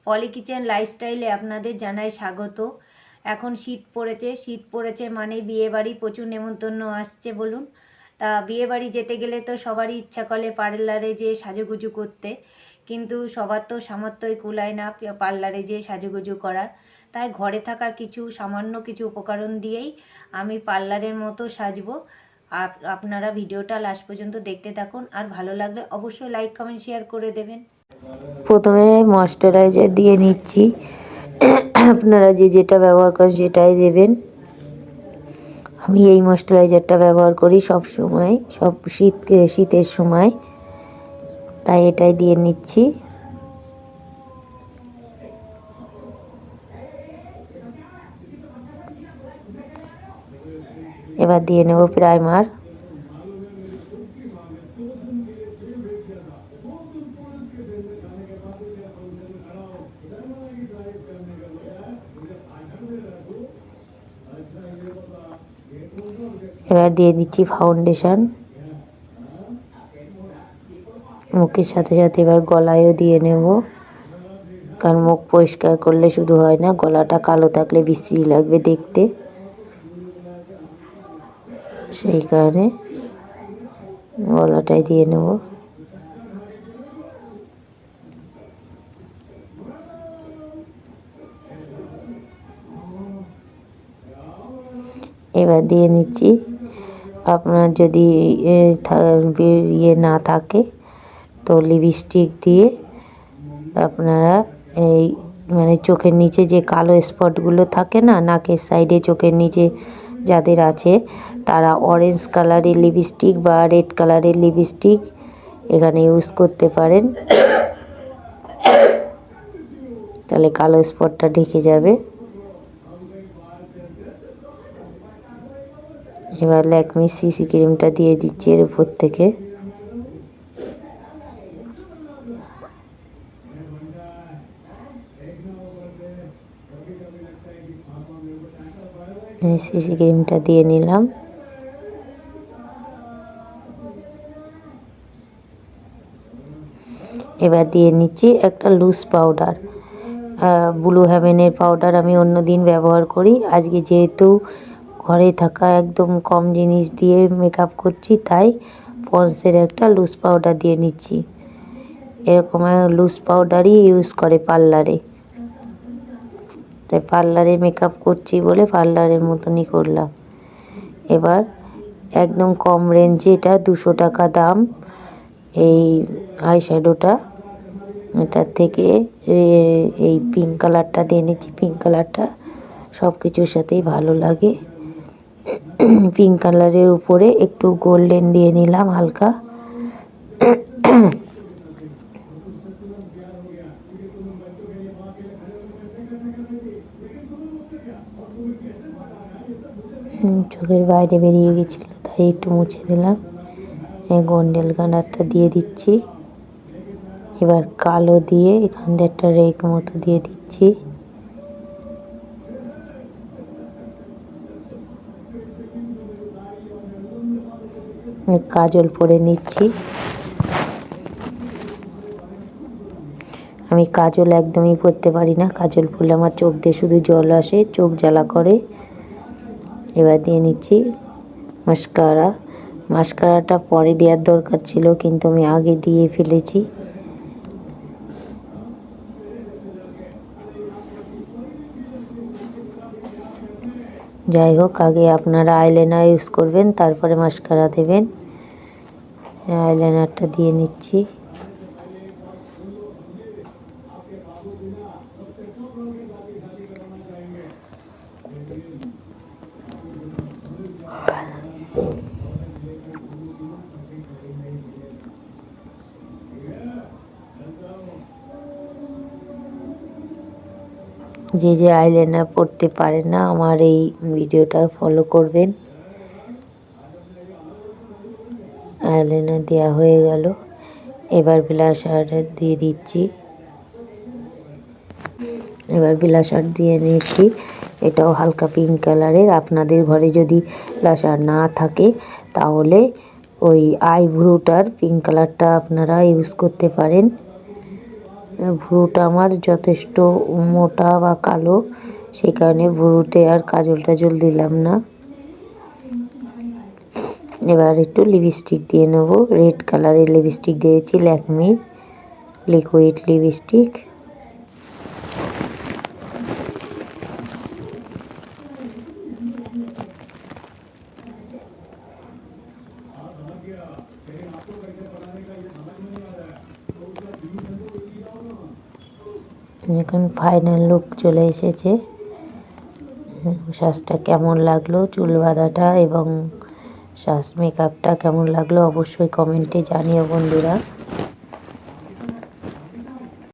পলি kitchen লাইফস্টাইলে আপনাদের জানাই স্বাগত। এখন শীত পড়েছে মানে বিয়েবাড়ি প্রচুর নেমন্তন্ন আসছে বলুন। তা বিয়েবাড়ি যেতে গেলে তো সবারই ইচ্ছা করে পার্লারে যেয়ে সাজুগুজু করতে, কিন্তু সবার তো সামর্থ্যই কুলায় না পার্লারে যেয়ে সাজুগুজু করার। তাই ঘরে থাকা সামান্য কিছু উপকরণ দিয়েই আমি পার্লারের মতো সাজবো। আপনারা ভিডিওটা লাস্ট পর্যন্ত দেখতে থাকুন, আর ভালো লাগলে অবশ্যই লাইক কমেন্ট শেয়ার করে দেবেন। প্রথমে ময়শ্চারাইজার দিয়ে নিচ্ছি। আপনারা যেটা ব্যবহার করেন সেটাই দেবেন। আমি এই ময়শ্চারাইজারটা ব্যবহার করি সব সময়, শীতের সময়, তাই এটাই দিয়ে নিচ্ছি। এবার দিয়ে নেব প্রাইমার। এবার দিয়ে দিচ্ছি ফাউন্ডেশন। মুখের সাথে সাথে এবার গলায়ও দিয়ে নেব, কারণ মুখ পরিষ্কার করলে শুধু হয় না, গলাটা কালো থাকলে বিশ্রী লাগবে দেখতে, সেই কারণে গলাটাই দিয়ে নেব। এবার দিয়ে নিচ্ছি, আপনার যদি না থাকে তো লিপস্টিক দিয়ে আপনারা এই চোখের নিচে যে কালো স্পটগুলো থাকে না, নাকের সাইডে চোখের নিচে যাদের আছে, তারা অরেঞ্জ কালারের লিপস্টিক বা রেড কালারের লিপস্টিক এখানে ইউজ করতে পারেন, তাহলে কালো স্পটটা ঢেকে যাবে। এবার ল্যাকমি সিসি ক্রিমটা দিয়ে দিচ্ছি এর উপর থেকে। সিসি ক্রিমটা দিয়ে নিলাম। এবার দিয়ে নিচ্ছি একটা লুজ পাউডার, ব্লু হেভেনের পাউডার আমি অন্য দিন ব্যবহার করি। আজকে যেহেতু ঘরে থাকা একদম কম জিনিস দিয়ে মেকআপ করছি, তাই পন্সের একটা লুজ পাউডার দিয়ে নিচ্ছি। এরকম লুজ পাউডারই ইউজ করে পার্লারে, তাই পার্লারে মেকআপ করছি বলে পার্লারের মতনই করলাম। এবার একদম কম রেঞ্জে, এটা 200 টাকা দাম এই আইশ্যাডোটা, এটার থেকে এই পিঙ্ক কালারটা দিয়ে নিচ্ছি। পিঙ্ক কালারটা সব কিছুর সাথেই ভালো লাগে। পিঙ্ক কালারের উপরে একটু গোল্ডেন দিয়ে নিলাম হালকা। চোখের বাইরে বেরিয়ে গেছিলো, তাই একটু মুছে দিলাম। গোল্ডেন কালারটা দিয়ে দিচ্ছি। এবার কালো দিয়ে এখান দিয়ে একটা রেক মতো দিয়ে দিচ্ছি। কাজল পরে নিচ্ছি। আমি কাজল একদমই পরতে পারি না, কাজল পরলে আমার চোখ দিয়ে শুধু জল আসে, চোখ জ্বালা করে। এবার দিয়ে নিচ্ছি মাস্কারা। মাস্কারাটা পরে দেওয়ার দরকার ছিল, কিন্তু আমি আগে দিয়ে ফেলেছি। যাই হোক, আগে আপনারা আইলাইনার ইউজ করবেন, তারপরে মাস্কারা দেবেন। আইলাইনারটা দিয়ে নিচ্ছি। যে আইলাইনার পরতে পারে না, আমার এই ভিডিওটা ফলো করবেন। আইলাইনার দেওয়া হয়ে গেল। এবার ব্লাশার দিয়ে দিচ্ছি। এবার ব্লাশার দিয়ে নিচ্ছি, এটাও হালকা পিঙ্ক কালারের। আপনাদের ঘরে যদি ব্লাশার না থাকে তাহলে ওই আইব্রোটার পিঙ্ক কালারটা আপনারা ইউজ করতে পারেন। ভ্রুটা আমার যথেষ্ট মোটা বা কালো, সেই কারণে ভ্রুতে আর কাজল টাজল দিলাম না। এবার একটু লিপস্টিক দিয়ে নেবো, রেড কালারের লিপস্টিক দিয়েছি, ল্যাকমি লিকুইড লিপস্টিক। এখন ফাইনাল লুক চলে এসেছে। সাজটা কেমন লাগলো, চুল বাঁধাটা এবং সাজ মেকআপটা কেমন লাগলো অবশ্যই কমেন্টে জানিও বন্ধুরা।